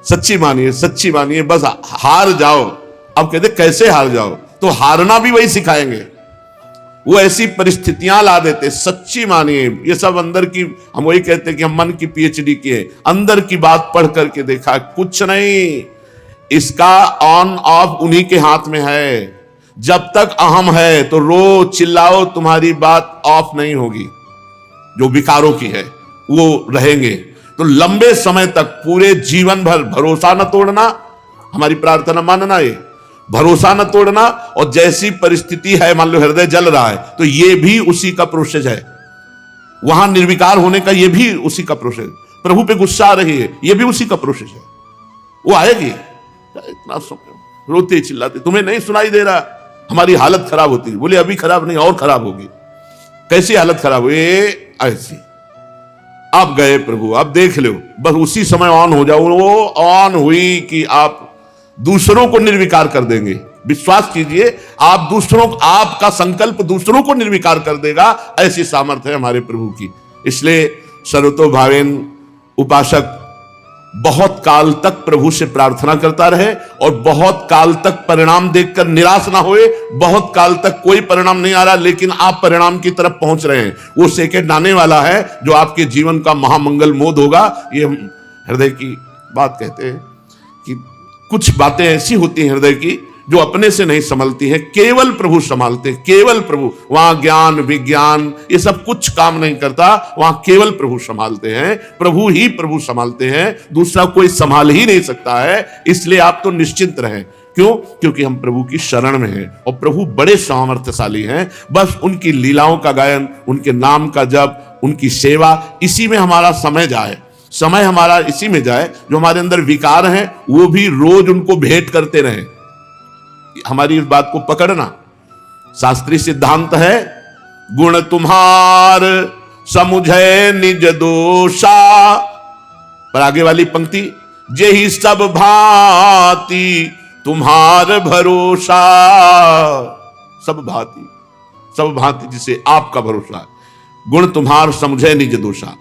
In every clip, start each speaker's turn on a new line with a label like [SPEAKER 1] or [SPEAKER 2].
[SPEAKER 1] सच्ची मानिए, सच्ची मानिए, बस हार जाओ। अब कहते कैसे हार जाओ, तो हारना भी वही सिखाएंगे। वो ऐसी परिस्थितियां ला देते, सच्ची मानिए। ये सब अंदर की, हम वही कहते हैं कि हम मन की पीएचडी किए, अंदर की बात पढ़ करके देखा, कुछ नहीं। इसका ऑन ऑफ उन्हीं के हाथ में है। जब तक अहम है तो रो चिल्लाओ, तुम्हारी बात ऑफ नहीं होगी। जो विकारों की है वो रहेंगे। तो लंबे समय तक, पूरे जीवन भर भरोसा न तोड़ना, हमारी प्रार्थना मानना, ये भरोसा न तोड़ना। और जैसी परिस्थिति है, मान लो हृदय जल रहा है, तो ये भी उसी का प्रोसेस है। वहां निर्विकार होने का ये भी उसी का प्रोसेस। प्रभु पे गुस्सा आ रही है, ये भी उसी का प्रोसेस है। वो आएगी, इतना रोते चिल्लाते, तुम्हें नहीं सुनाई दे रहा, हमारी हालत खराब होती है। बोले अभी खराब नहीं, और खराब होगी। कैसी हालत खराब हुई? ऐसी। आप गए प्रभु, आप देख लो, बस उसी समय ऑन हो जाओ। वो ऑन हुई कि आप दूसरों को निर्विकार कर देंगे। विश्वास कीजिए, आप दूसरों, आपका संकल्प दूसरों को निर्विकार कर देगा। ऐसी सामर्थ्य है हमारे प्रभु की। इसलिए सर्वतोभावेन उपासक बहुत काल तक प्रभु से प्रार्थना करता रहे और बहुत काल तक परिणाम देखकर निराश ना होए। बहुत काल तक कोई परिणाम नहीं आ रहा, लेकिन आप परिणाम की तरफ पहुंच रहे हैं। वो सेकंड आने वाला है जो आपके जीवन का महामंगल मोद होगा। ये हम हृदय की बात कहते हैं कि कुछ बातें ऐसी होती हैं हृदय की जो अपने से नहीं संभलती है, केवल प्रभु संभालते, केवल प्रभु। वहां ज्ञान विज्ञान ये सब कुछ काम नहीं करता, वहां केवल प्रभु संभालते हैं। प्रभु ही प्रभु संभालते हैं, दूसरा कोई संभाल ही नहीं सकता है। इसलिए आप तो निश्चिंत रहें। क्यों? क्योंकि हम प्रभु की शरण में हैं और प्रभु बड़े सामर्थ्यशाली हैं। बस उनकी लीलाओं का गायन, उनके नाम का जप, उनकी सेवा, इसी में हमारा समय जाए। समय हमारा इसी में जाए। जो हमारे अंदर विकार हैं वो भी रोज उनको भेंट करते रहें। हमारी इस बात को पकड़ना। शास्त्रीय सिद्धांत है, गुण तुम्हार समुझे निज दोषा। पर आगे वाली पंक्ति, जेहि सब भांति तुम्हार भरोसा। सब भांति, सब भांति जिसे आपका भरोसा है। गुण तुम्हार समझे निज दोषा।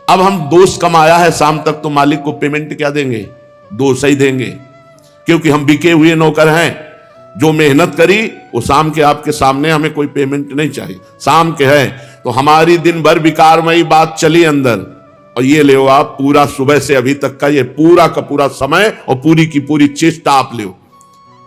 [SPEAKER 1] अब हम दोष कमाया है, शाम तक तो मालिक को पेमेंट क्या देंगे? दोष ही देंगे, क्योंकि हम बिके हुए नौकर हैं। जो मेहनत करी वो शाम के आपके सामने, हमें कोई पेमेंट नहीं चाहिए। शाम के है तो हमारी दिन भर विकारमयी बात चली अंदर, और ये ले आप पूरा सुबह से अभी तक का ये पूरा का पूरा समय और पूरी की पूरी चेष्टा आप ले।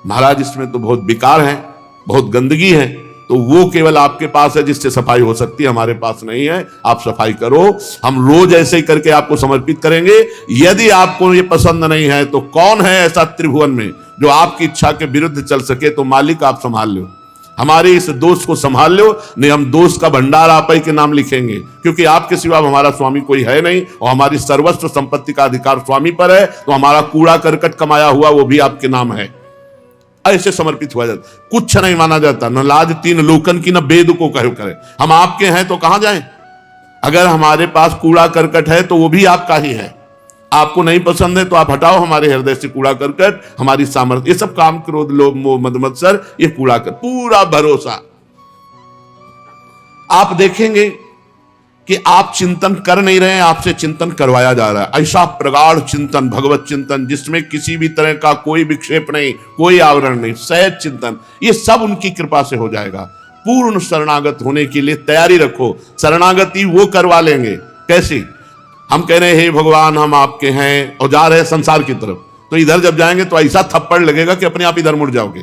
[SPEAKER 1] महाराज इसमें तो बहुत विकार है, बहुत गंदगी है, तो वो केवल आपके पास है जिससे सफाई हो सकती है, हमारे पास नहीं है। आप सफाई करो, हम रोज ऐसे ही करके आपको समर्पित करेंगे। यदि आपको ये पसंद नहीं है तो कौन है ऐसा त्रिभुवन में जो आपकी इच्छा के विरुद्ध चल सके? तो मालिक आप संभाल लो, हमारे इस दोष को संभाल लो। नहीं हम दोष का भंडार आप ही के नाम लिखेंगे, क्योंकि आपके सिवा हमारा स्वामी कोई है नहीं और हमारी सर्वस्व संपत्ति का अधिकार स्वामी पर है। तो हमारा कूड़ा करकट कमाया हुआ वो भी आपके नाम है। ऐसे समर्पित हुआ जाता, कुछ नहीं माना जाता। न लाज तीन लोकन की, न वेद को कहो करे। हम आपके हैं तो कहां जाएं? अगर हमारे पास कूड़ा करकट है तो वो भी आपका ही है। आपको नहीं पसंद है तो आप हटाओ हमारे हृदय से कूड़ा करकट, हमारी सामर्थ्य, ये सब काम, क्रोध लोभ मोह मद मत्सर, ये कूड़ा कर, पूरा भरोसा। आप देखेंगे कि आप चिंतन कर नहीं रहे हैं, आपसे चिंतन करवाया जा रहा है। ऐसा प्रगाढ़ चिंतन, भगवत चिंतन, जिसमें किसी भी तरह का कोई विक्षेप नहीं, कोई आवरण नहीं, सहज चिंतन, ये सब उनकी कृपा से हो जाएगा। पूर्ण शरणागत होने के लिए तैयारी रखो। शरणागति वो करवा लेंगे। कैसी? हम कह रहे हैं हे भगवान हम आपके हैं और जा रहे हैं संसार की तरफ, तो इधर जब जाएंगे तो ऐसा थप्पड़ लगेगा कि अपने आप इधर मुड़ जाओगे।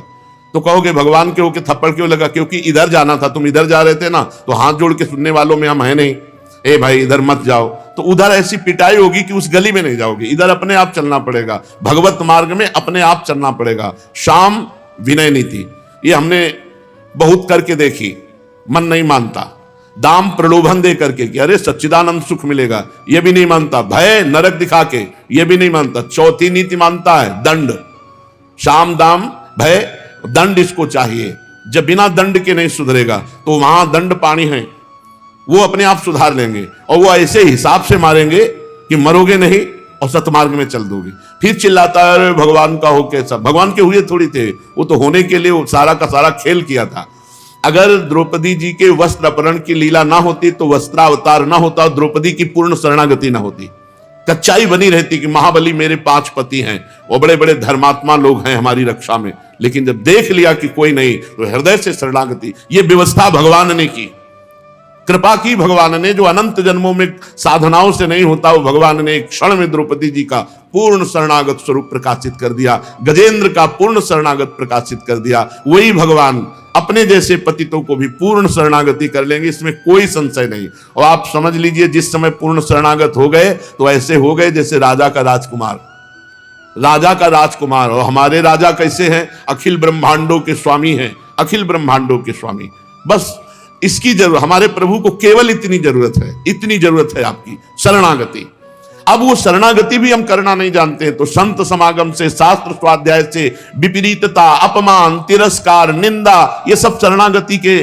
[SPEAKER 1] तो कहोगे भगवान के होके थप्पड़ क्यों लगा? क्योंकि इधर जाना था, तुम इधर जा रहे थे ना, तो हाथ जोड़ के सुनने वालों में हम है नहीं। ए भाई इधर मत जाओ, तो उधर ऐसी पिटाई होगी कि उस गली में नहीं जाओगे, इधर अपने आप चलना पड़ेगा। भगवत मार्ग में अपने आप चलना पड़ेगा। शाम विनय नीति, ये हमने बहुत करके देखी, मन नहीं मानता। दाम प्रलोभन दे करके कि अरे सच्चिदानंद सुख मिलेगा, ये भी नहीं मानता। भय नरक दिखा के, ये भी नहीं मानता। चौथी नीति मानता है दंड। शाम दाम भय दंड इसको चाहिए। जब बिना दंड के नहीं सुधरेगा तो वहां दंड पानी है, वो अपने आप सुधार लेंगे और वो ऐसे हिसाब से मारेंगे कि मरोगे नहीं और सतमार्ग में चल दोगे। फिर चिल्लाता है अरे भगवान का हो कैसा? भगवान के हुए थोड़ी थे, वो तो होने के लिए वो सारा का सारा खेल किया था। अगर द्रौपदी जी के वस्त्र अपहरण की लीला ना होती तो वस्त्रावतार ना होता और द्रौपदी की पूर्ण शरणागति ना होती। कच्चाई बनी रहती कि महाबली मेरे 5 पति हैं, वो बड़े बड़े धर्मात्मा लोग हैं हमारी रक्षा में, लेकिन जब देख लिया कि कोई नहीं तो हृदय से शरणागति। ये व्यवस्था भगवान ने की, कृपा की भगवान ने, जो अनंत जन्मों में साधनाओं से नहीं होता, वो भगवान ने एक क्षण में द्रौपदी जी का पूर्ण शरणागत स्वरूप प्रकाशित कर दिया, गजेंद्र का पूर्ण शरणागत प्रकाशित कर दिया। वही भगवान अपने जैसे पतितों को भी पूर्ण शरणागति कर लेंगे, इसमें कोई संशय नहीं। और आप समझ लीजिए जिस समय पूर्ण शरणागत हो गए तो ऐसे हो गए जैसे राजा का राजकुमार, राजा का राजकुमार। और हमारे राजा कैसे हैं? अखिल ब्रह्मांडों के स्वामी हैं, अखिल ब्रह्मांडों के स्वामी। बस इसकी जरूरत, हमारे प्रभु को केवल इतनी जरूरत है, इतनी जरूरत है आपकी शरणागति। अब वो शरणागति भी हम करना नहीं जानते हैं, तो संत समागम से, शास्त्र स्वाध्याय से, विपरीतता, अपमान, तिरस्कार, निंदा, ये सब शरणागति के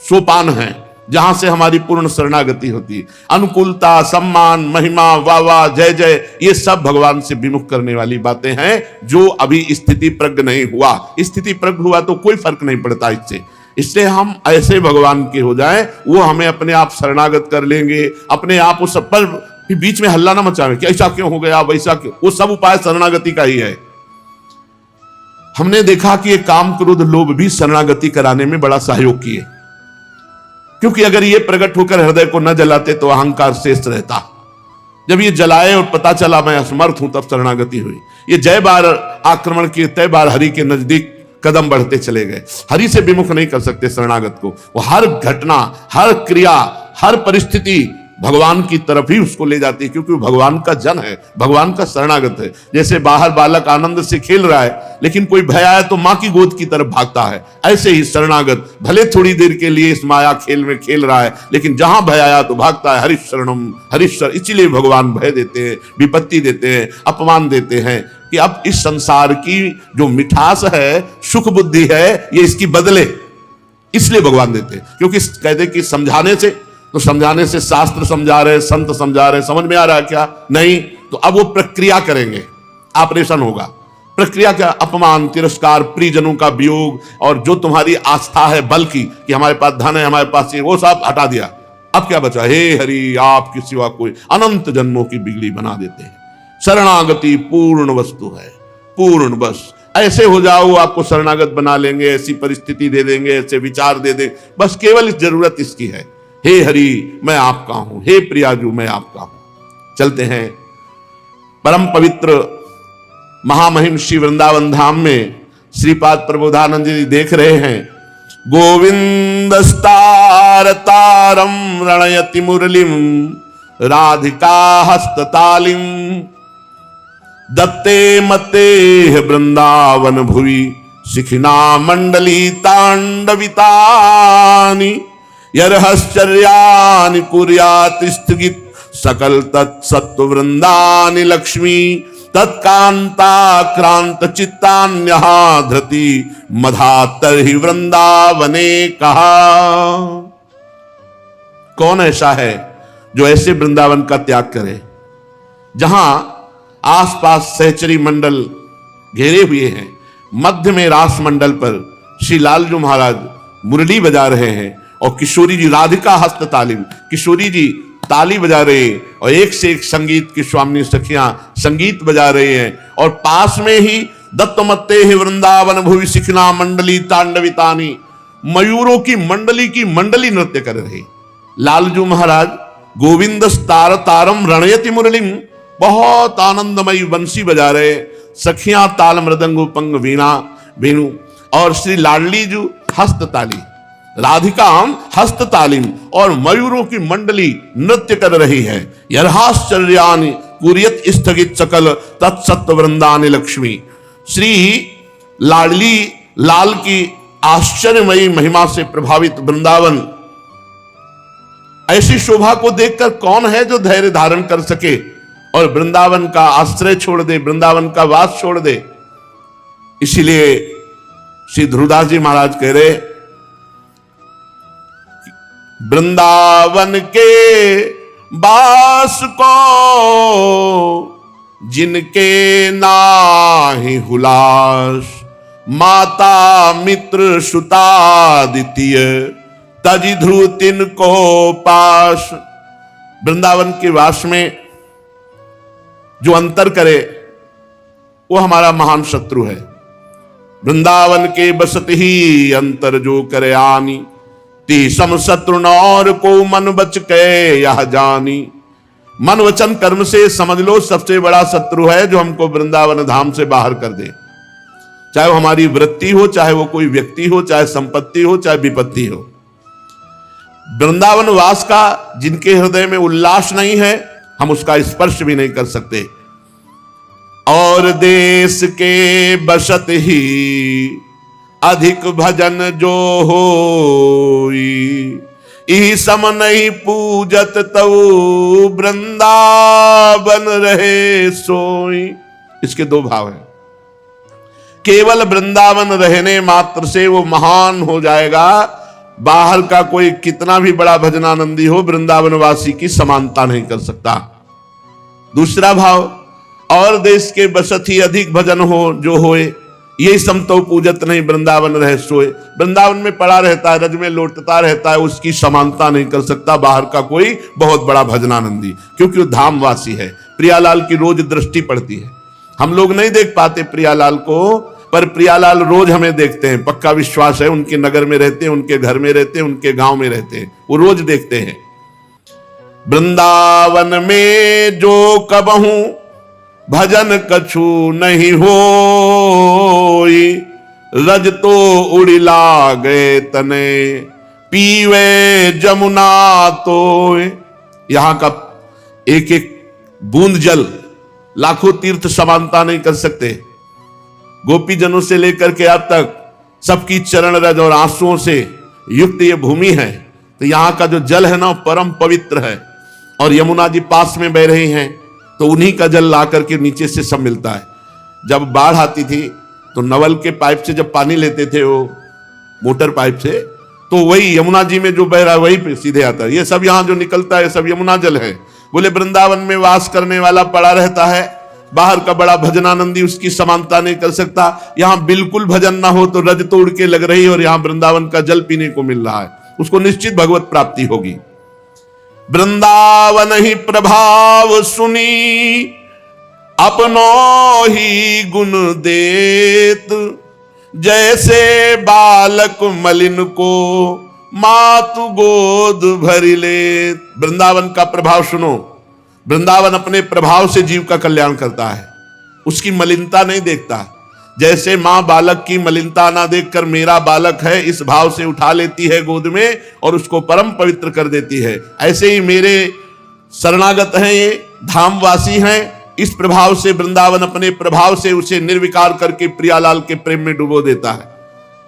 [SPEAKER 1] सोपान हैं, जहां से हमारी पूर्ण शरणागति होती है। अनुकूलता, सम्मान, महिमा, वाह, जय जय, ये सब भगवान से विमुख करने वाली बातें हैं, जो अभी स्थिति प्रज्ञ नहीं हुआ। स्थिति प्रज्ञ हुआ तो कोई फर्क नहीं पड़ता इससे। इसलिए हम ऐसे भगवान के हो जाएं, वो हमें अपने आप शरणागत कर लेंगे, अपने आप उस पर बीच में हल्ला ना मचावे कि ऐसा क्यों हो गया, वैसा क्यों। वो सब उपाय शरणागति का ही है। हमने देखा कि ये काम, क्रोध, लोभ भी शरणागति कराने में बड़ा सहयोग किए, क्योंकि अगर ये प्रकट होकर हृदय को न जलाते तो अहंकार शेष रहता। जब ये जलाए और पता चला मैं असमर्थ हूं, तब शरणागति हुई। ये जय बार आक्रमण किए, तय बार हरि के नजदीक कदम बढ़ते चले गए। हरि से विमुख नहीं कर सकते शरणागत को। वो हर घटना, हर क्रिया, हर परिस्थिति भगवान की तरफ ही उसको ले जाती है, क्योंकि वो भगवान का जन है, भगवान का शरणागत है। जैसे बाहर बालक आनंद से खेल रहा है, लेकिन कोई भय आए तो मां की गोद की तरफ भागता है, ऐसे ही शरणागत भले थोड़ी देर के लिए इस माया खेल में खेल रहा है, लेकिन जहां भय आया तो भागता है। हरिशरणम हरिशर, इसीलिए भगवान भय देते हैं, विपत्ति देते हैं, अपमान देते हैं, कि अब इस संसार की जो मिठास है, सुख बुद्धि है, ये इसकी बदले, इसलिए भगवान देते हैं। क्योंकि कहते कि समझाने से, तो समझाने से शास्त्र समझा रहे, संत समझा रहे, समझ में आ रहा है क्या? नहीं। तो अब वो प्रक्रिया करेंगे, ऑपरेशन होगा। प्रक्रिया क्या? अपमान, तिरस्कार, प्रियजनों का वियोग, और जो तुम्हारी आस्था है बल की, कि हमारे पास धन है, हमारे पास ये, वो सब हटा दिया। अब क्या बचा? हे हरि, आपके सिवा कोई, अनंत जन्मों की बिगड़ी बना देते हैं। शरणागति पूर्ण वस्तु है, पूर्ण। बस ऐसे हो जाओ, आपको शरणागत बना लेंगे, ऐसी परिस्थिति दे देंगे, ऐसे विचार दे देंगे। बस केवल इस जरूरत इसकी है, हे हरि मैं आपका हूं, हे प्रियाजू मैं आपका हूं। चलते हैं परम पवित्र महामहिम श्री वृंदावन धाम में। श्रीपाद प्रबोधानंद जी देख रहे हैं, गोविंद स्तार तारम रणयति मुरलिम राधिका हस्ततालिम दत्ते मते वृंदावन भुवि शिखिना मंडली तांडवितानि यर्हश्चर्यानि कुर्यात् स्थगित सकल तत्सत्व वृंदानि लक्ष्मी तत्कांता क्रांत चित्तान्यः धृति मधातर ही वृंदावने कहा। कौन ऐसा है जो ऐसे वृंदावन का त्याग करे, जहां आसपास सहचरी मंडल घेरे हुए हैं, मध्य में रास मंडल पर श्री लालजू महाराज मुरली बजा रहे हैं, और किशोरी जी राधिका हस्त तालीम, किशोरी जी ताली बजा रहे हैं, और एक से एक संगीत की स्वामी सखियां संगीत बजा रहे हैं, और पास में ही दत्तमत्ते ही वृंदावन भुवि शिखना मंडली तांडवितानी, मयूरों की मंडली नृत्य कर रहे। लालजू महाराज गोविंद स्तार तारम रणयति मुरलिम, बहुत आनंदमयी बंसी बजा रहे, सखियां ताल मृदंग पंग वीणा वेणु, और श्री लाडली जू हस्तताली, राधिका हस्त तालीम, और मयूरों की मंडली नृत्य कर रही है। यर्हाश्चर्यानि कुर्यत स्थगित सकल तत्सत्व वृंदानि लक्ष्मी। श्री लाडली लाल की आश्चर्यमयी महिमा से प्रभावित वृंदावन, ऐसी शोभा को देखकर कौन है जो धैर्य धारण कर सके और वृंदावन का आश्रय छोड़ दे, वृंदावन का वास छोड़ दे। इसीलिए श्री ध्रुवदास जी महाराज कह रहे, वृंदावन के बास को जिनके नाहि हुलास, माता मित्र सुता द्वितीय तजि ध्रुव तिनको पास। वृंदावन के वास में जो अंतर करे वो हमारा महान शत्रु है। वृंदावन के बसत ही अंतर जो करे आनी, ती सम शत्रु नौर को मन बच के यह जानी। मन वचन कर्म से समझ लो सबसे बड़ा शत्रु है जो हमको वृंदावन धाम से बाहर कर दे। चाहे वो हमारी वृत्ति हो, चाहे वो कोई व्यक्ति हो, चाहे संपत्ति हो, चाहे विपत्ति हो। वृंदावन वास का जिनके हृदय में उल्लास नहीं है, हम उसका स्पर्श भी नहीं कर सकते। और देश के बसत ही अधिक भजन जो होई, इही सम नहीं पूजत तऊ वृंदावन रहे सोई। इसके दो भाव हैं। केवल वृंदावन रहने मात्र से वो महान हो जाएगा। बाहर का कोई कितना भी बड़ा भजनानंदी हो, वृंदावन वासी की समानता नहीं कर सकता। दूसरा भाव, और देश के बसत ही अधिक भजन हो जो होए, यही समतो पूजत नहीं वृंदावन रहे सोए। वृंदावन में पड़ा रहता है, रज में लौटता रहता है, उसकी समानता नहीं कर सकता बाहर का कोई बहुत बड़ा भजनानंदी, क्योंकि वो धामवासी है। प्रियालाल की रोज दृष्टि पड़ती है। हम लोग नहीं देख पाते प्रियालाल को, पर प्रियालाल रोज हमें देखते हैं। पक्का विश्वास है, उनके नगर में रहते हैं, उनके घर में रहते हैं, उनके गांव में रहते हैं, वो रोज देखते हैं। वृंदावन में जो कबहू भजन कछु नहीं होई, रज तो उड़िला गए तने पीवे जमुना तो। यहां का एक एक बूंद जल लाखों तीर्थ समानता नहीं कर सकते। गोपी जनों से लेकर के अब तक सबकी चरण रज और आंसुओं से युक्त ये भूमि है। तो यहाँ का जो जल है ना परम पवित्र है, और यमुना जी पास में बह रही हैं, तो उन्हीं का जल ला करके नीचे से सब मिलता है। जब बाढ़ आती थी तो नवल के पाइप से जब पानी लेते थे, वो मोटर पाइप से, तो वही यमुना जी में जो बह रहा है वही पे सीधे आता है। ये सब यहाँ जो निकलता है सब यमुना जल है। बोले वृंदावन में वास करने वाला पड़ा रहता है, बाहर का बड़ा भजनानंदी उसकी समानता नहीं कर सकता। यहाँ बिल्कुल भजन ना हो तो रज तोड़ के लग रही है, और यहाँ वृंदावन का जल पीने को मिल रहा है, उसको निश्चित भगवत प्राप्ति होगी। वृंदावन ही प्रभाव सुनी अपनो ही गुण देत, जैसे बालक मलिन को मातु गोद भरी ले। वृंदावन का प्रभाव सुनो। वृंदावन अपने प्रभाव से जीव का कल्याण करता है, उसकी मलिनता नहीं देखता। जैसे मां बालक की मलिनता ना देखकर मेरा बालक है इस भाव से उठा लेती है गोद में और उसको परम पवित्र कर देती है, ऐसे ही मेरे शरणागत हैं, ये धामवासी हैं, इस प्रभाव से वृंदावन अपने प्रभाव से उसे निर्विकार करके प्रियालाल के प्रेम में डुबो देता है।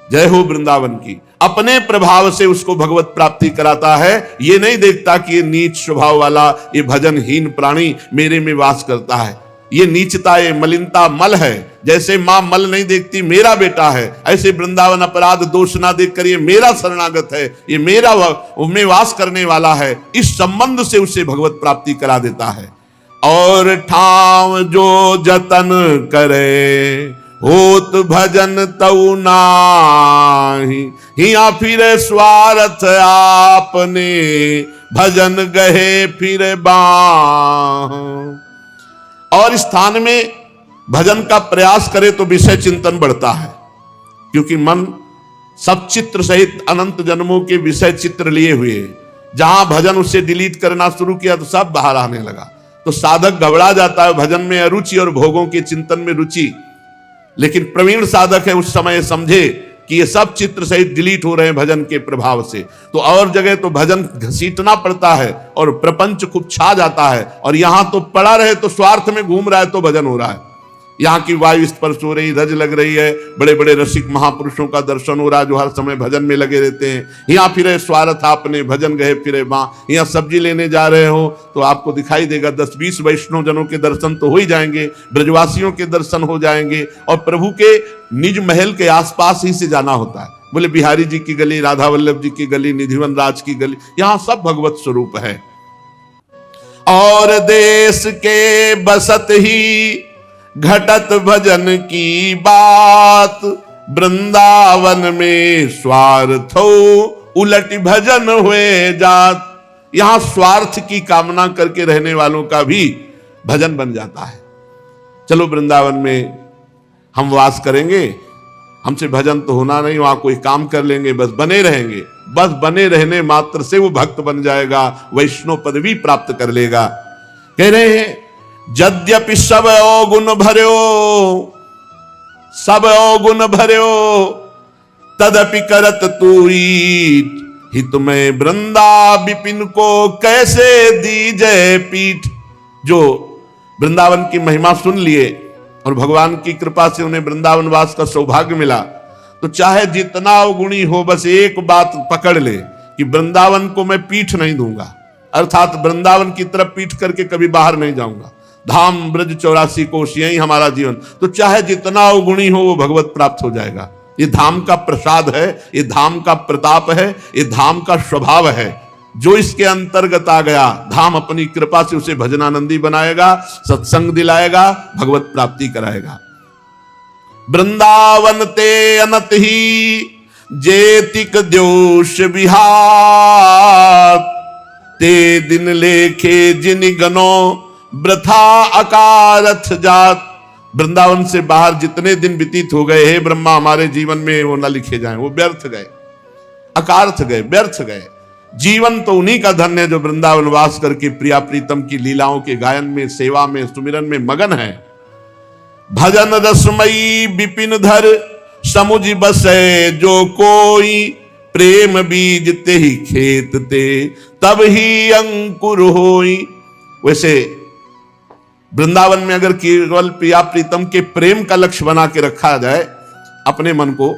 [SPEAKER 1] जय हो वृंदावन की। अपने प्रभाव से उसको भगवत प्राप्ति कराता है। ये नहीं देखता कि ये नीच स्वभाव वाला, ये भजनहीन प्राणी मेरे में वास करता है। ये नीचता, ये मलिनता मल है। जैसे मां मल नहीं देखती मेरा बेटा है, ऐसे वृंदावन अपराध दोष ना देखकर ये मेरा शरणागत है, ये मेरा में वास करने वाला है, इस संबंध से उसे भगवत प्राप्ति करा देता है। और ठाव जो जतन करे होत भजन तऊ नाही, हिया फिर स्वार्थ आपने भजन गहे फिर बाह। और स्थान में भजन का प्रयास करे तो विषय चिंतन बढ़ता है, क्योंकि मन सब चित्र सहित अनंत जन्मों के विषय चित्र लिए हुए है। जहां भजन उसे डिलीट करना शुरू किया तो सब बाहर आने लगा। तो साधक घबरा जाता है, भजन में अरुचि और भोगों के चिंतन में रुचि। लेकिन प्रवीण साधक है उस समय समझे कि ये सब चित्र सहित डिलीट हो रहे हैं भजन के प्रभाव से। तो और जगह तो भजन घसीटना पड़ता है और प्रपंच खूब छा जाता है, और यहां तो पड़ा रहे तो स्वार्थ में घूम रहा है तो भजन हो रहा है। यहाँ की वायु स्पर्श हो रही, रज लग रही है, बड़े बड़े रसिक महापुरुषों का दर्शन हो रहा है जो हर समय भजन में लगे रहते हैं। यहाँ फिरे स्वार्थ आपने भजन गए फिरे माँ। यहाँ सब्जी लेने जा रहे हो तो आपको दिखाई देगा 10-20 वैष्णव जनों के दर्शन तो हो ही जाएंगे, ब्रजवासियों के दर्शन हो जाएंगे, और प्रभु के निज महल के आसपास ही से जाना होता है। बोले बिहारी जी की गली, राधा वल्लभ जी की गली, निधिवन राज की गली, यहाँ सब भगवत स्वरूप है। और देश के बसत ही घटत भजन की बात, वृंदावन में स्वार्थो उलट भजन हुए जात। यहां स्वार्थ की कामना करके रहने वालों का भी भजन बन जाता है। चलो वृंदावन में हम वास करेंगे, हमसे भजन तो होना नहीं, वहां कोई काम कर लेंगे, बस बने रहेंगे। बस बने रहने मात्र से वो भक्त बन जाएगा, वैष्णव पदवी प्राप्त कर लेगा। कह रहे हैं यद्यपि सब अवगुण भर्यो, सब अवगुण भर्यो, तदपि करत तूरी, हित में वृंदा विपिन को कैसे दीजय पीठ। जो वृंदावन की महिमा सुन लिए और भगवान की कृपा से उन्हें वृंदावन वास का सौभाग्य मिला, तो चाहे जितना अवगुणी हो, बस एक बात पकड़ ले कि वृंदावन को मैं पीठ नहीं दूंगा, अर्थात वृंदावन की तरफ पीठ करके कभी बाहर नहीं जाऊंगा। धाम ब्रज 84 कोश यही हमारा जीवन। तो चाहे जितना अवगुणी हो वो भगवत प्राप्त हो जाएगा। ये धाम का प्रसाद है, ये धाम का प्रताप है, ये धाम का स्वभाव है। जो इसके अंतर्गत आ गया, धाम अपनी कृपा से उसे भजनानंदी बनाएगा, सत्संग दिलाएगा, भगवत प्राप्ति कराएगा। वृंदावन ते अनत ही जेतिक द्योष विहार, ते दिन लेखे जिन गनो वृथा अकारथ जात। वृंदावन से बाहर जितने दिन व्यतीत हो गए, हे ब्रह्मा हमारे जीवन में वो न लिखे जाएं, वो व्यर्थ गए, अकार्थ गए, व्यर्थ गए। जीवन तो उन्हीं का धन्य है जो वृंदावन वास करके प्रिया प्रीतम की लीलाओं के गायन में, सेवा में, सुमिरन में मगन है। भजन रसमयी विपिन धर समुझ बसे जो कोई, प्रेम बीज ते ही खेत ते तब ही अंकुर होई। वैसे वृंदावन में अगर केवल प्रिया प्रीतम के प्रेम का लक्ष्य बना के रखा जाए अपने मन को,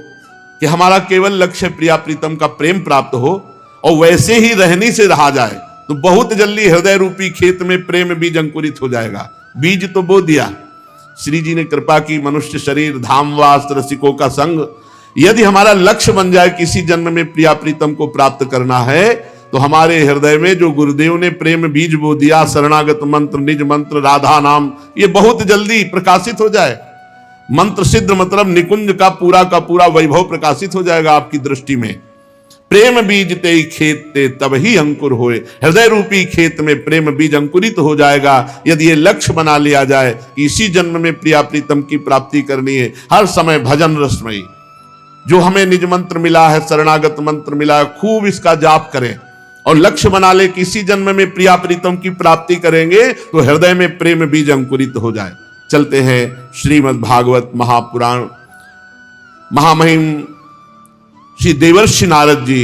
[SPEAKER 1] कि हमारा केवल लक्ष्य प्रिया प्रीतम का प्रेम प्राप्त हो, और वैसे ही रहनी से रहा जाए, तो बहुत जल्दी हृदय रूपी खेत में प्रेम बीज अंकुरित हो जाएगा। बीज तो बो दिया, श्री जी ने कृपा की, मनुष्य शरीर, धामवास, रसिकों का संग। यदि हमारा लक्ष्य बन जाए किसी जन्म में प्रिया प्रीतम को प्राप्त करना है, तो हमारे हृदय में जो गुरुदेव ने प्रेम बीज बो दिया, शरणागत मंत्र, निज मंत्र, राधा नाम, ये बहुत जल्दी प्रकाशित हो जाए। मंत्र सिद्ध मतलब निकुंज का पूरा वैभव प्रकाशित हो जाएगा आपकी दृष्टि में। प्रेम बीज ते खेत ते तब ही अंकुर होए। हृदय रूपी खेत में प्रेम बीज अंकुरित हो जाएगा यदि ये लक्ष्य बना लिया जाए कि इसी जन्म में प्रिया प्रीतम की प्राप्ति करनी है। हर समय भजन रसमयी, जो हमें निज मंत्र मिला है, शरणागत मंत्र मिला है, खूब इसका जाप करें और लक्ष्य बना ले कि इसी जन्म में प्रिया प्रीतम की प्राप्ति करेंगे, तो हृदय में प्रेम बीज अंकुरित हो जाए। चलते हैं श्रीमद् भागवत महापुराण। महामहिम श्री देवर्षि नारद जी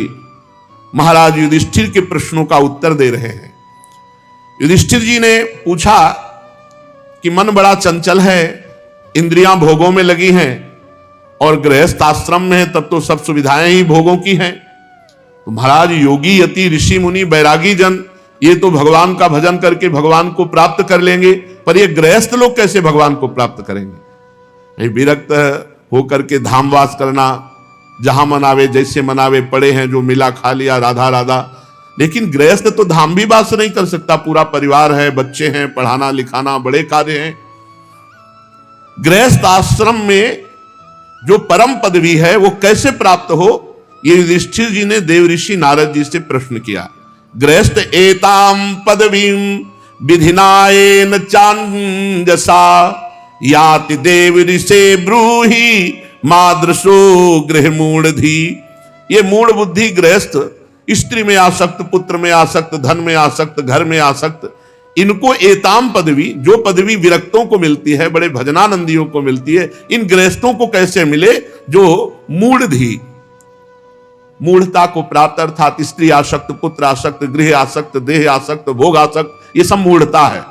[SPEAKER 1] महाराज युधिष्ठिर के प्रश्नों का उत्तर दे रहे हैं। युधिष्ठिर जी ने पूछा कि मन बड़ा चंचल है, इंद्रियां भोगों में लगी हैं और गृहस्थ आश्रम में है, तब तो सब सुविधाएं ही भोगों की हैं। तो महाराज योगी यति ऋषि मुनि बैरागी जन ये तो भगवान का भजन करके भगवान को प्राप्त कर लेंगे, पर ये गृहस्थ लोग कैसे भगवान को प्राप्त करेंगे? विरक्त होकर के धामवास करना, जहां मनावे जैसे मनावे, पड़े हैं जो मिला खा लिया, राधा राधा। लेकिन गृहस्थ तो धाम भी वास नहीं कर सकता, पूरा परिवार है, बच्चे हैं, पढ़ाना लिखाना बड़े कार्य हैं। गृहस्थ आश्रम में जो परम पदवी है वो कैसे प्राप्त हो, ये युधिष्ठिर जी ने देवऋषि नारद जी से प्रश्न किया। गृहस्थ एताम पदवीम विधिनायेन चांजसा, याति देव ऋषे ब्रूहि मादृशो गृह मूढ़धि। ये मूढ़ बुद्धि गृहस्थ, स्त्री में आसक्त, पुत्र में आसक्त, धन में आसक्त, घर में आसक्त, इनको एताम पदवी, जो पदवी विरक्तों को मिलती है, बड़े भजनानंदियों को मिलती है, इन गृहस्थों को कैसे मिले जो मूढ़धि, मूढ़ता को प्राप्त, अर्थात स्त्री आसक्त, पुत्र आसक्त, गृह आसक्त, देह आसक्त, भोग आसक्त, ये सब मूढ़ता है।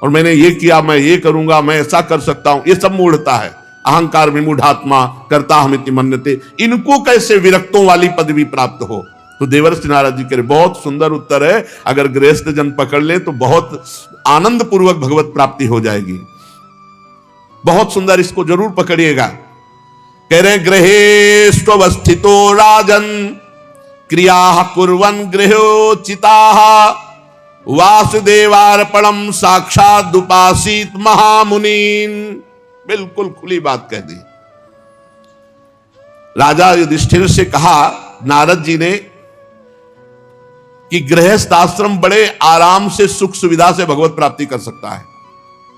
[SPEAKER 1] और मैंने ये किया, मैं ये करूंगा, मैं ऐसा कर सकता हूं, ये सब मूढ़ता है। अहंकार विमूढ़ात्मा करता हमिति मन्यते, इनको कैसे विरक्तों वाली पदवी प्राप्त हो? तो देवर्षि नारद जी कह रहे, बहुत सुंदर उत्तर है। अगर गृहस्थ जन पकड़ ले तो बहुत आनंद पूर्वक भगवत प्राप्ति हो जाएगी। बहुत सुंदर, इसको जरूर पकड़िएगा। कह रहे गृहेष्वस्थितो राजन क्रिया कुर्वन् गृहोचिता, वासुदेवार्पणम साक्षात् उपासीत महामुनीन। बिल्कुल खुली बात कह दी। राजा युधिष्ठिर से कहा नारद जी ने कि गृहस्थ आश्रम बड़े आराम से, सुख सुविधा से भगवत प्राप्ति कर सकता है।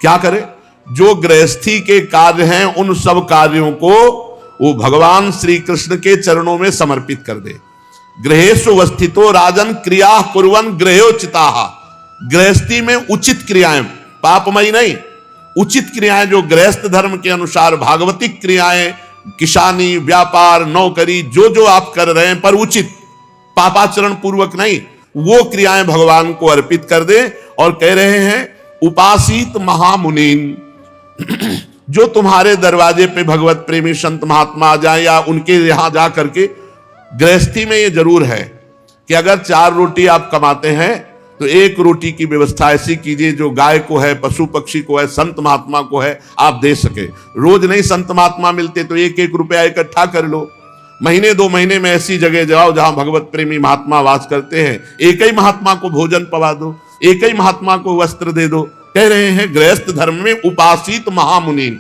[SPEAKER 1] क्या करे? जो गृहस्थी के कार्य हैं उन सब कार्यों को वो भगवान श्री कृष्ण के चरणों में समर्पित कर दे। गृहेषु वस्थितो राजन क्रिया कुर्वन् गृहोचिताः, गृहस्थी में उचित क्रियाएं, पापमयी नहीं, उचित क्रियाएं जो गृहस्थ धर्म के अनुसार भागवतिक क्रियाएं, किसानी, व्यापार, नौकरी, जो जो आप कर रहे हैं पर उचित, पापाचरण पूर्वक नहीं, वो क्रियाएं भगवान को अर्पित कर दे। और कह रहे हैं उपासित महामुनीन, जो तुम्हारे दरवाजे पे भगवत प्रेमी संत महात्मा आ जाए या उनके यहां जा करके, गृहस्थी में ये जरूर है कि अगर 4 रोटी आप कमाते हैं तो 1 रोटी की व्यवस्था ऐसी कीजिए जो गाय को है, पशु पक्षी को है, संत महात्मा को है, आप दे सके। रोज नहीं संत महात्मा मिलते तो 1-1 रुपया इकट्ठा कर लो, महीने 2 महीने में ऐसी जगह जाओ जहां भगवत प्रेमी महात्मा वास करते हैं, एक ही महात्मा को भोजन पवा दो, एक ही महात्मा को वस्त्र दे दो। कह रहे हैं गृहस्थ धर्म में उपासित महामुनीन,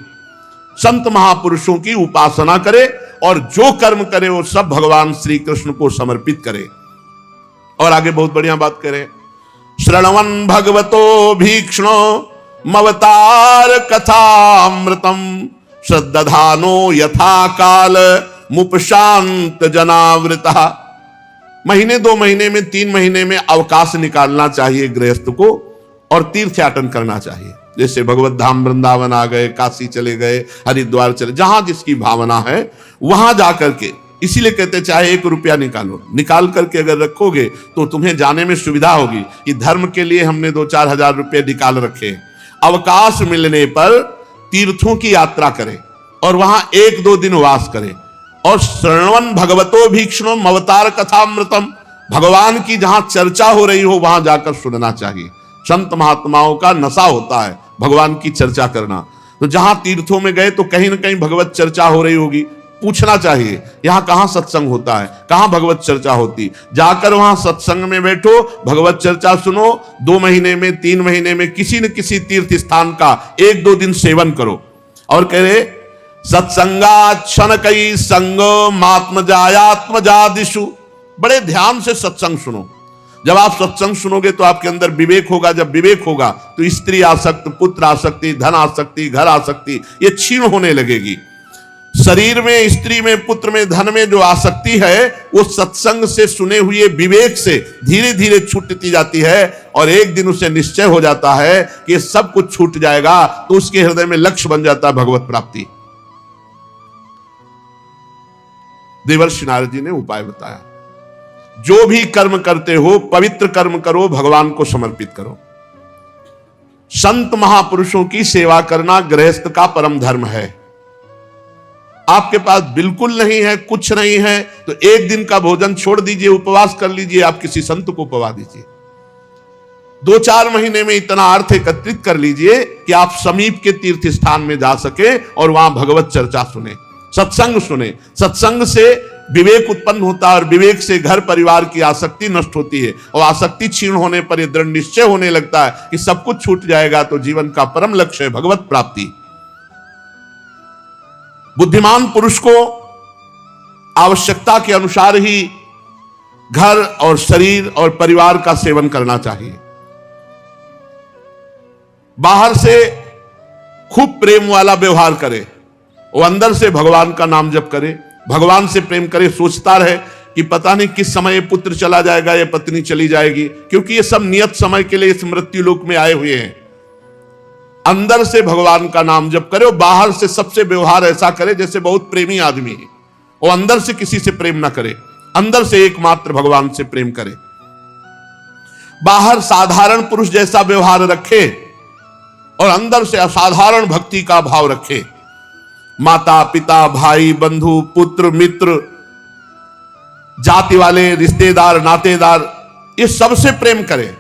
[SPEAKER 1] संत महापुरुषों की उपासना करे और जो कर्म करे वो सब भगवान श्री कृष्ण को समर्पित करे। और आगे बहुत बढ़िया बात करें, श्रवण भगवतो भीक्ष्णो मवतार कथामृतम श्रद्धानो यथा काल मुपशांत जनावृता। महीने 2 महीने में 3 महीने में अवकाश निकालना चाहिए गृहस्थ को और तीर्थयाटन करना चाहिए। जैसे भगवत धाम वृंदावन आ गए, काशी चले गए, हरिद्वार चले, जहां जिसकी भावना है वहां जाकर के, इसीलिए कहते चाहे 1 रुपया निकालो, निकाल करके अगर रखोगे तो तुम्हें जाने में सुविधा होगी कि धर्म के लिए हमने 2-4 हजार रुपये निकाल रखे। अवकाश मिलने पर तीर्थों की यात्रा करें और वहां 1-2 दिन वास करें। और श्रवण भगवतो भीक्ष्णो अवतार कथामृतम, भगवान की जहां चर्चा हो रही हो वहां जाकर सुनना चाहिए। संत महात्माओं का नशा होता है भगवान की चर्चा करना, तो जहां तीर्थों में गए तो कहीं ना कहीं भगवत चर्चा हो रही होगी, पूछना चाहिए यहां कहां सत्संग होता है, कहां भगवत चर्चा होती, जाकर वहां सत्संग में बैठो, भगवत चर्चा सुनो। 2 महीने में 3 महीने में किसी न किसी तीर्थ स्थान का 1-2 दिन सेवन करो। और कह रहे सत्संगा क्षण कई संग मात्मजायात्मजादिषु, बड़े ध्यान से सत्संग सुनो। जब आप सत्संग सुनोगे तो आपके अंदर विवेक होगा, जब विवेक होगा तो स्त्री आसक्ति, पुत्र आसक्ति, धन आसक्ति, घर आसक्ति ये क्षीण होने लगेगी। शरीर में, स्त्री में, पुत्र में, धन में जो आसक्ति है वो सत्संग से सुने हुए विवेक से धीरे धीरे छूटती जाती है और एक दिन उसे निश्चय हो जाता है कि ये सब कुछ छूट जाएगा, तो उसके हृदय में लक्ष्य बन जाता है भगवत प्राप्ति। देवर्षि नारद जी ने उपाय बताया, जो भी कर्म करते हो पवित्र कर्म करो, भगवान को समर्पित करो। संत महापुरुषों की सेवा करना गृहस्थ का परम धर्म है। आपके पास बिल्कुल नहीं है, कुछ नहीं है, तो 1 दिन का भोजन छोड़ दीजिए, उपवास कर लीजिए, आप किसी संत को पवा दीजिए। 2-4 महीने में इतना अर्थ एकत्रित कर लीजिए कि आप समीप के तीर्थ स्थान में जा सके और वहां भगवत चर्चा सुने, सत्संग सुने। सत्संग से विवेक उत्पन्न होता है और विवेक से घर परिवार की आसक्ति नष्ट होती है और आसक्ति क्षीण होने पर यह दृढ़ निश्चय होने लगता है कि सब कुछ छूट जाएगा, तो जीवन का परम लक्ष्य है भगवत प्राप्ति। बुद्धिमान पुरुष को आवश्यकता के अनुसार ही घर और शरीर और परिवार का सेवन करना चाहिए। बाहर से खूब प्रेम वाला व्यवहार करे, वो अंदर से भगवान का नाम जप करे, भगवान से प्रेम करे, सोचता रहे कि पता नहीं किस समय पुत्र चला जाएगा या पत्नी चली जाएगी, क्योंकि ये सब नियत समय के लिए इस मृत्यु लोक में आए हुए हैं। अंदर से भगवान का नाम जप करे और बाहर से सबसे व्यवहार ऐसा करे जैसे बहुत प्रेमी आदमी है, वो अंदर से किसी से प्रेम ना करे, अंदर से एकमात्र भगवान से प्रेम करे। बाहर साधारण पुरुष जैसा व्यवहार रखे और अंदर से असाधारण भक्ति का भाव रखे। माता पिता, भाई बंधु, पुत्र मित्र, जाति वाले, रिश्तेदार, नातेदार, ये सबसे प्रेम करे,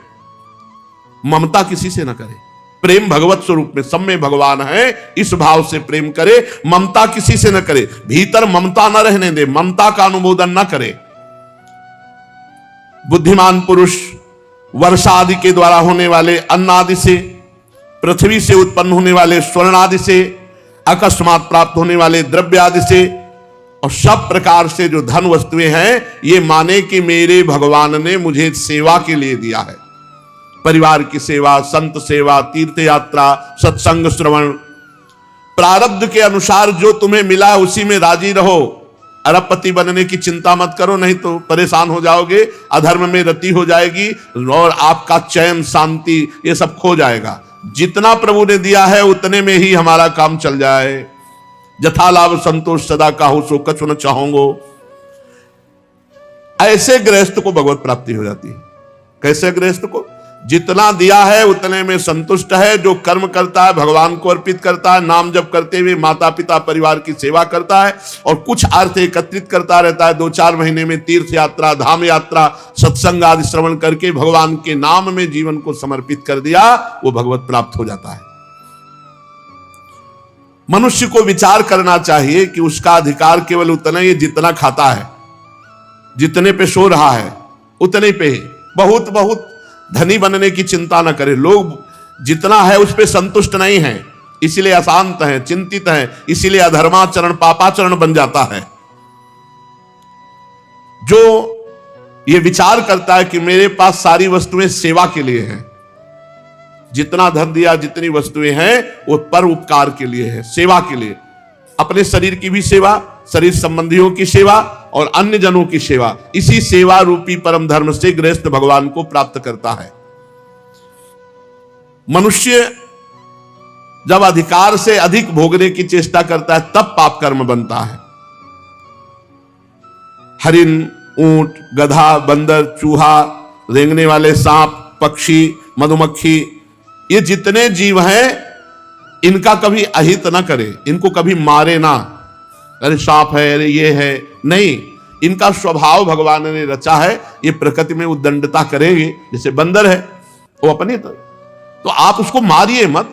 [SPEAKER 1] ममता किसी से ना करे। प्रेम भगवत स्वरूप में, सब में भगवान है, इस भाव से प्रेम करे, ममता किसी से न करे, भीतर ममता न रहने दे, ममता का अनुमोदन न करे। बुद्धिमान पुरुष वर्षा आदि के द्वारा होने वाले अन्न आदि से, पृथ्वी से उत्पन्न होने वाले स्वर्ण आदि से, अकस्मात प्राप्त होने वाले द्रव्य आदि से और सब प्रकार से जो धन वस्तुएं हैं, ये माने कि मेरे भगवान ने मुझे सेवा के लिए दिया है। परिवार की सेवा, संत सेवा, तीर्थ यात्रा, सत्संग श्रवण, प्रारब्ध के अनुसार जो तुम्हें मिला उसी में राजी रहो। अरबपति बनने की चिंता मत करो, नहीं तो परेशान हो जाओगे, अधर्म में रति हो जाएगी और आपका चैन शांति ये सब खो जाएगा। जितना प्रभु ने दिया है उतने में ही हमारा काम चल जाए। जथा लाभ संतोष सदा काहू सो कछु न चाहोगो। ऐसे गृहस्थ को भगवत प्राप्ति हो जाती है। कैसे गृहस्थ को? जितना दिया है उतने में संतुष्ट है, जो कर्म करता है भगवान को अर्पित करता है, नाम जप करते हुए माता पिता परिवार की सेवा करता है और कुछ अर्थ एकत्रित करता रहता है। 2-4 महीने में तीर्थ यात्रा, धाम यात्रा, सत्संग आदि श्रवण करके भगवान के नाम में जीवन को समर्पित कर दिया, वो भगवत प्राप्त हो जाता है। मनुष्य को विचार करना चाहिए कि उसका अधिकार केवल उतना ही जितना खाता है, जितने पे सो रहा है उतने पे ही। बहुत बहुत धनी बनने की चिंता न करे। लोग जितना है उस पे संतुष्ट नहीं है, इसीलिए अशांत है, चिंतित है, इसीलिए अधर्माचरण पापाचरण बन जाता है। जो ये विचार करता है कि मेरे पास सारी वस्तुएं सेवा के लिए हैं, जितना धन दिया, जितनी वस्तुएं हैं वो पर उपकार के लिए है, सेवा के लिए, अपने शरीर की भी सेवा, शरीर संबंधियों की सेवा और अन्य जनों की सेवा, इसी सेवा रूपी परम धर्म से गृहस्थ भगवान को प्राप्त करता है। मनुष्य जब अधिकार से अधिक भोगने की चेष्टा करता है तब पाप कर्म बनता है। हरिन, ऊंट, गधा, बंदर, चूहा, रेंगने वाले सांप, पक्षी, मधुमक्खी, ये जितने जीव हैं इनका कभी अहित ना करे, इनको कभी मारे ना। अरे सांप है, अरे ये है, नहीं। इनका स्वभाव भगवान ने रचा है, ये प्रकृति में उद्दंडता करेंगे। जैसे बंदर है वो अपने तो आप उसको मारिए मत,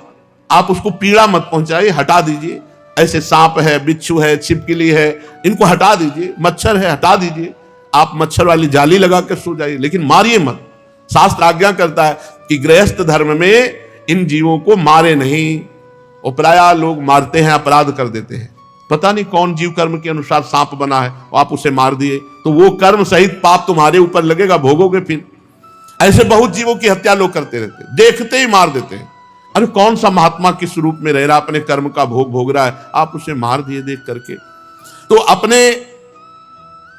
[SPEAKER 1] आप उसको पीड़ा मत पहुंचाइए, हटा दीजिए। ऐसे सांप है, बिच्छू है, छिपकली है, इनको हटा दीजिए। मच्छर है, हटा दीजिए। आप मच्छर वाली जाली लगा के सो जाइए, लेकिन मारिए मत। शास्त्र आज्ञा करता है कि गृहस्थ धर्म में इन जीवों को मारे नहीं। और प्रायः लोग मारते हैं, अपराध कर देते हैं। पता नहीं कौन जीव कर्म के अनुसार सांप बना है, आप उसे मार दिए तो वो कर्म सहित पाप तुम्हारे ऊपर लगेगा, भोगोगे फिर। ऐसे बहुत जीवों की हत्या लोग करते रहते हैं, देखते ही मार देते हैं। अरे कौन सा महात्मा किस रूप में रह रहा, अपने कर्म का भोग भोग रहा है, आप उसे मार दिए देख करके। तो अपने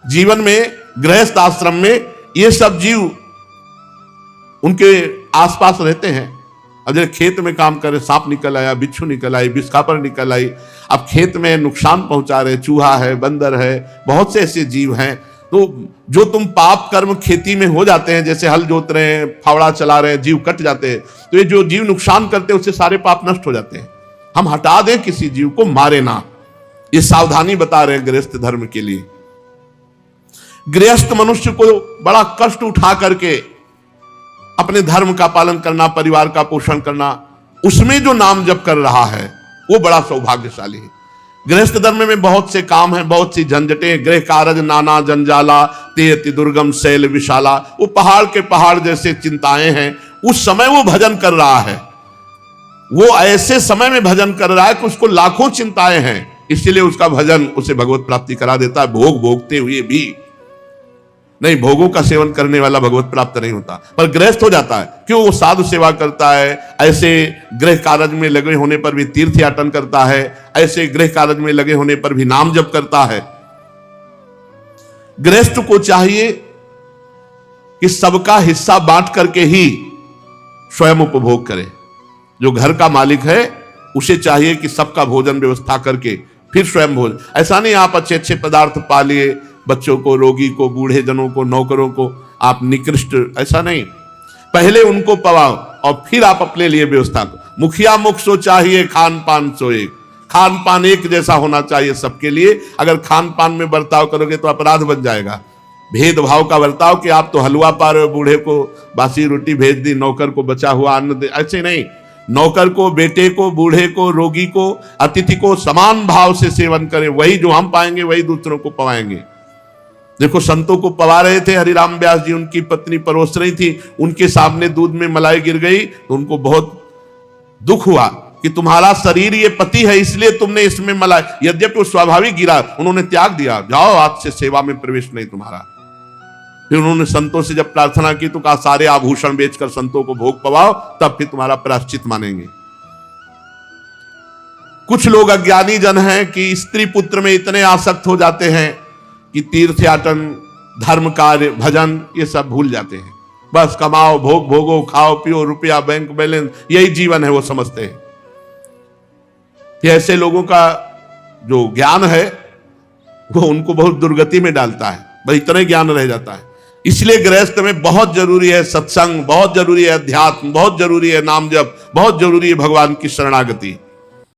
[SPEAKER 1] जीवन में, गृहस्थ आश्रम में ये सब जीव उनके आसपास रहते हैं। अब जैसे खेत में काम करे, सांप निकल आया, बिच्छू निकल आई, बिस्कापर निकल आई, अब खेत में नुकसान पहुंचा रहे, चूहा है, बंदर है, बहुत से ऐसे जीव हैं। तो जो तुम पाप कर्म खेती में हो जाते हैं, जैसे हल जोत रहे हैं, फावड़ा चला रहे हैं, जीव कट जाते हैं, तो ये जो जीव नुकसान करते हैं उससे सारे पाप नष्ट हो जाते हैं। हम हटा दें, किसी जीव को मारे ना, ये सावधानी बता रहे हैं गृहस्थ धर्म के लिए। गृहस्थ मनुष्य को बड़ा कष्ट उठा करके अपने धर्म का पालन करना, परिवार का पोषण करना, उसमें जो नाम जप कर रहा है वो बड़ा सौभाग्यशाली है। गृहस्थ धर्म में बहुत से काम हैं, बहुत सी झंझटें, गृह कारज नाना जंजाला, ते अति दुर्गम शैल विशाला। वो पहाड़ के पहाड़ जैसे चिंताएं हैं। उस समय वो भजन कर रहा है, वो ऐसे समय में भजन कर रहा है कि उसको लाखों चिंताएं हैं, इसलिए उसका भजन उसे भगवत प्राप्ति करा देता है। भोग भोगते हुए भी नहीं, भोगों का सेवन करने वाला भगवत प्राप्त नहीं होता, पर गृहस्थ हो जाता है। क्यों? वो साधु सेवा करता है, ऐसे गृह कार्य में लगे होने पर भी तीर्थ याटन करता है, ऐसे गृह कार्य में लगे होने पर भी नाम जप करता है। गृहस्थ को चाहिए कि सबका हिस्सा बांट करके ही स्वयं उपभोग करे। जो घर का मालिक है उसे चाहिए कि सबका भोजन व्यवस्था करके फिर स्वयं भोजन। ऐसा नहीं आप अच्छे अच्छे पदार्थ पा लिए, बच्चों को, रोगी को, बूढ़े जनों को, नौकरों को आप निकृष्ट, ऐसा नहीं। पहले उनको पवाओ और फिर आप अपने लिए व्यवस्था करो। मुखिया मुख सो चाहिए, खान पान सो एक। खान पान एक जैसा होना चाहिए सबके लिए। अगर खान पान में बर्ताव करोगे तो अपराध बन जाएगा। भेदभाव का बर्ताव कि आप तो हलवा पा रहे हो, बूढ़े को बासी रोटी भेज दी, नौकर को बचा हुआ अन्न दे, ऐसे नहीं। नौकर को, बेटे को, बूढ़े को, रोगी को, अतिथि को समान भाव से सेवन करें। वही जो हम पाएंगे वही दूसरों को पवाएंगे। देखो संतों को पवा रहे थे हरिराम व्यास जी, उनकी पत्नी परोस रही थी, उनके सामने दूध में मलाई गिर गई तो उनको बहुत दुख हुआ कि तुम्हारा शरीर ये पति है इसलिए तुमने इसमें मलाई, यद्यपि वो स्वाभाविक गिरा, उन्होंने त्याग दिया, जाओ आज से सेवा में प्रवेश नहीं तुम्हारा। फिर उन्होंने संतों से जब प्रार्थना की तो कहा सारे आभूषण बेचकर संतों को भोग पवाओ, तब फिर तुम्हारा प्रायश्चित मानेंगे। कुछ लोग अज्ञानी जन हैं कि स्त्री पुत्र में इतने आसक्त हो जाते हैं कि तीर्थयाटन, धर्म कार्य, भजन ये सब भूल जाते हैं। बस कमाओ, भोग भोगो, खाओ पियो, रुपया, बैंक बैलेंस, यही जीवन है वो समझते हैं। कि ऐसे लोगों का जो ज्ञान है वो उनको बहुत दुर्गति में डालता है, बस इतना ही ज्ञान रह जाता है। इसलिए गृहस्थ में बहुत जरूरी है सत्संग, बहुत जरूरी है अध्यात्म, बहुत जरूरी है नाम जप, बहुत जरूरी है भगवान की शरणागति।